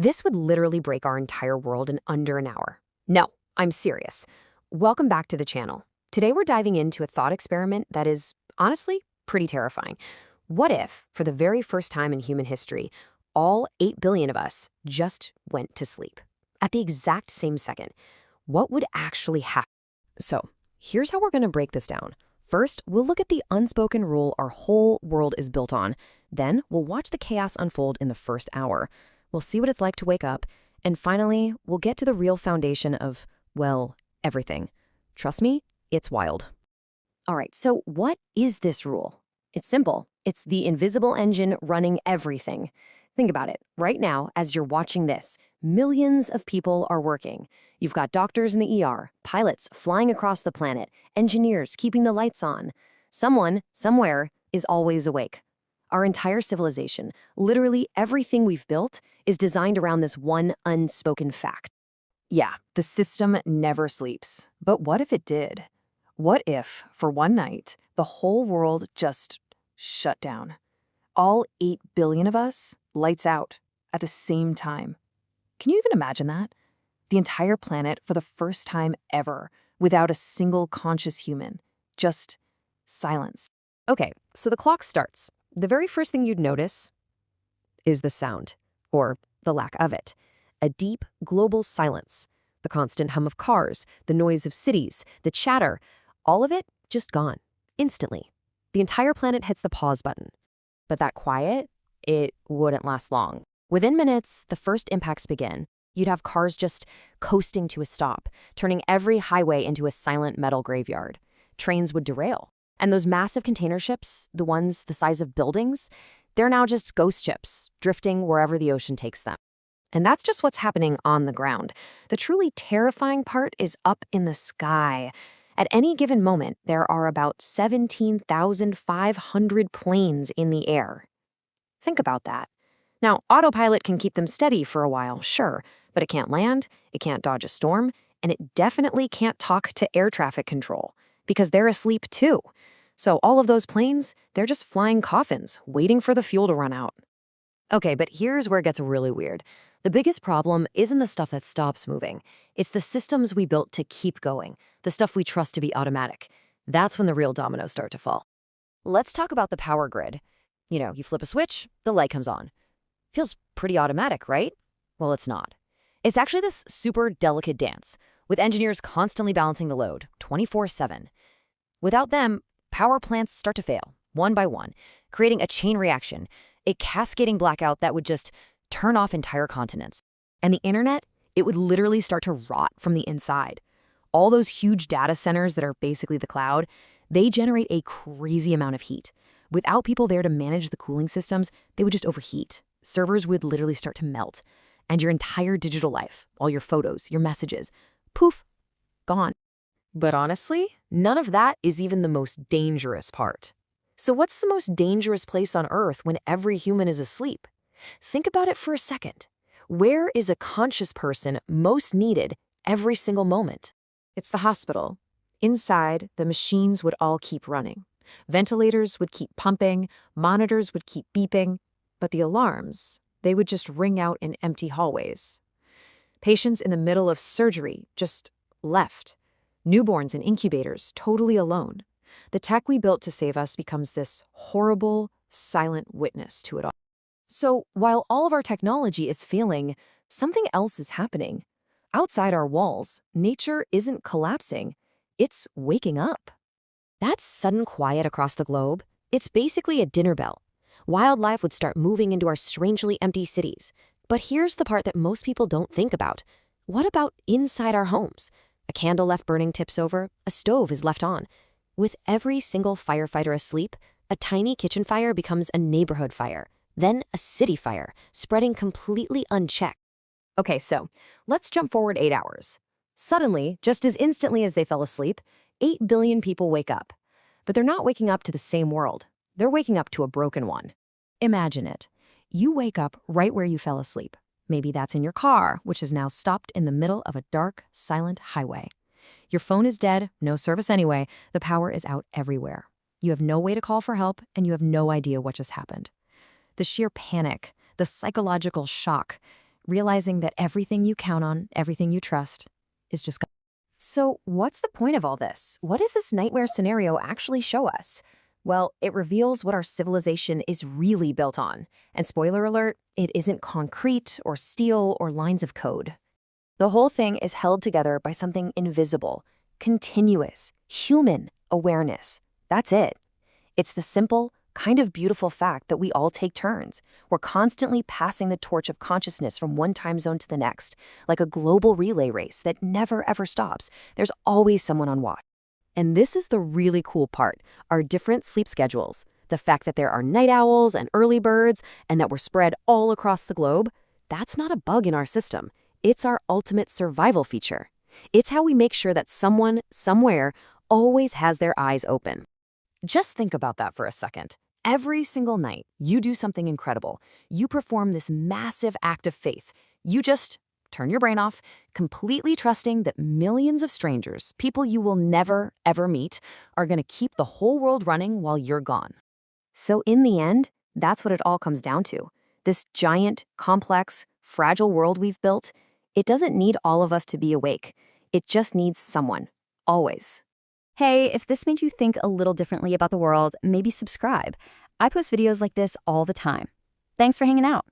This would literally break our entire world in under an hour. No, I'm serious. Welcome back to the channel. Today we're diving into a thought experiment that is, honestly, pretty terrifying. What if, for the very first time in human history, all 8 billion of us just went to sleep? At the exact same second, what would actually happen? So, here's how we're going to break this down. First, we'll look at the unspoken rule our whole world is built on. Then, we'll watch the chaos unfold in the first hour. We'll see what it's like to wake up. And finally, we'll get to the real foundation of, well, everything. Trust me, it's wild. All right, so what is this rule? It's simple. It's the invisible engine running everything. Think about it. Right now, as you're watching this, millions of people are working. You've got doctors in the ER, pilots flying across the planet, engineers keeping the lights on. Someone, somewhere, is always awake. Our entire civilization, literally everything we've built, is designed around this one unspoken fact. Yeah, the system never sleeps. But what if it did? What if, for one night, the whole world just shut down? All 8 billion of us, lights out, at the same time. Can you even imagine that? The entire planet, for the first time ever, without a single conscious human. Just silence. Okay, so the clock starts. The very first thing you'd notice is the sound, or the lack of it. A deep, global silence. The constant hum of cars, the noise of cities, the chatter, all of it just gone, instantly. The entire planet hits the pause button. But that quiet, it wouldn't last long. Within minutes, the first impacts begin. You'd have cars just coasting to a stop, turning every highway into a silent metal graveyard. Trains would derail. And those massive container ships, the ones the size of buildings, they're now just ghost ships, drifting wherever the ocean takes them. And that's just what's happening on the ground. The truly terrifying part is up in the sky. At any given moment, there are about 17,500 planes in the air. Think about that. Now, autopilot can keep them steady for a while, sure, but it can't land, it can't dodge a storm, and it definitely can't talk to air traffic control, because they're asleep too. So all of those planes, they're just flying coffins, waiting for the fuel to run out. Okay, but here's where it gets really weird. The biggest problem isn't the stuff that stops moving. It's the systems we built to keep going, the stuff we trust to be automatic. That's when the real dominoes start to fall. Let's talk about the power grid. You flip a switch, the light comes on. Feels pretty automatic, right? Well, it's not. It's actually this super delicate dance, with engineers constantly balancing the load, 24/7. Without them, power plants start to fail, one by one, creating a chain reaction, a cascading blackout that would just turn off entire continents. And the internet, it would literally start to rot from the inside. All those huge data centers that are basically the cloud, they generate a crazy amount of heat. Without people there to manage the cooling systems, they would just overheat. Servers would literally start to melt. And your entire digital life, all your photos, your messages, poof, gone. But honestly, none of that is even the most dangerous part. So what's the most dangerous place on Earth when every human is asleep? Think about it for a second. Where is a conscious person most needed every single moment? It's the hospital. Inside, the machines would all keep running. Ventilators would keep pumping, monitors would keep beeping, but the alarms, they would just ring out in empty hallways. Patients in the middle of surgery just left. Newborns in incubators, totally alone. The tech we built to save us becomes this horrible, silent witness to it all. So while all of our technology is failing, something else is happening. Outside our walls, nature isn't collapsing. It's waking up. That sudden quiet across the globe, it's basically a dinner bell. Wildlife would start moving into our strangely empty cities. But here's the part that most people don't think about. What about inside our homes? A candle left burning tips over, a stove is left on. With every single firefighter asleep, a tiny kitchen fire becomes a neighborhood fire, then a city fire, spreading completely unchecked. Okay, so let's jump forward 8 hours. Suddenly, just as instantly as they fell asleep, 8 billion people wake up. But they're not waking up to the same world. They're waking up to a broken one. Imagine it. You wake up right where you fell asleep. Maybe that's in your car, which is now stopped in the middle of a dark, silent highway. Your phone is dead, no service anyway, the power is out everywhere. You have no way to call for help, and you have no idea what just happened. The sheer panic, the psychological shock, realizing that everything you count on, everything you trust, is just gone. So, what's the point of all this? What does this nightmare scenario actually show us? Well, it reveals what our civilization is really built on. And spoiler alert, it isn't concrete or steel or lines of code. The whole thing is held together by something invisible, continuous, human awareness. That's it. It's the simple, kind of beautiful fact that we all take turns. We're constantly passing the torch of consciousness from one time zone to the next, like a global relay race that never ever stops. There's always someone on watch. And this is the really cool part, our different sleep schedules. The fact that there are night owls and early birds, and that we're spread all across the globe, that's not a bug in our system. It's our ultimate survival feature. It's how we make sure that someone, somewhere, always has their eyes open. Just think about that for a second. Every single night, you do something incredible. You perform this massive act of faith. You just turn your brain off, completely trusting that millions of strangers, people you will never, ever meet, are going to keep the whole world running while you're gone. So in the end, that's what it all comes down to. This giant, complex, fragile world we've built, it doesn't need all of us to be awake. It just needs someone, always. Hey, if this made you think a little differently about the world, maybe subscribe. I post videos like this all the time. Thanks for hanging out.